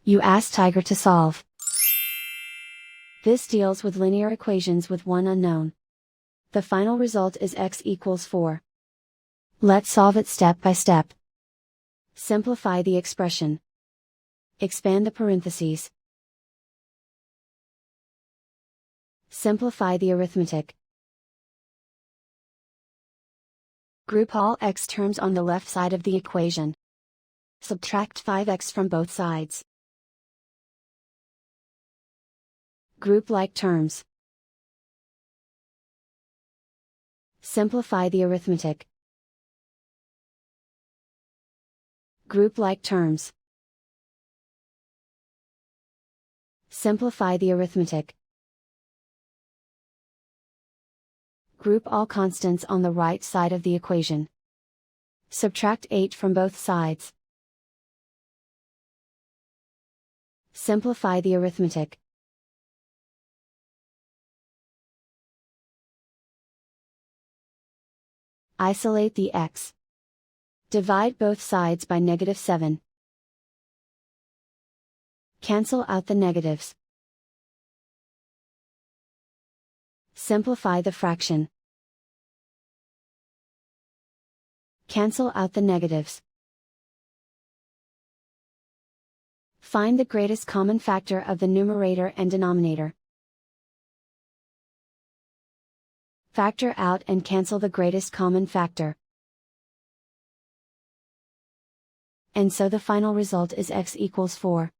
You ask Tiger to solve. This deals with linear equations with one unknown. The final result is x equals 4. Let's solve it step by step. Simplify the expression. Expand the parentheses. Simplify the arithmetic. Group all x terms on the left side of the equation. Subtract 5x from both sides. Group like terms. Simplify the arithmetic. Group like terms. Simplify the arithmetic. Group all constants on the right side of the equation. Subtract 8 from both sides. Simplify the arithmetic. Isolate the x. Divide both sides by -7. Cancel out the negatives. Simplify the fraction. Cancel out the negatives. Find the greatest common factor of the numerator and denominator. Factor out and cancel the greatest common factor. And so the final result is x equals 4.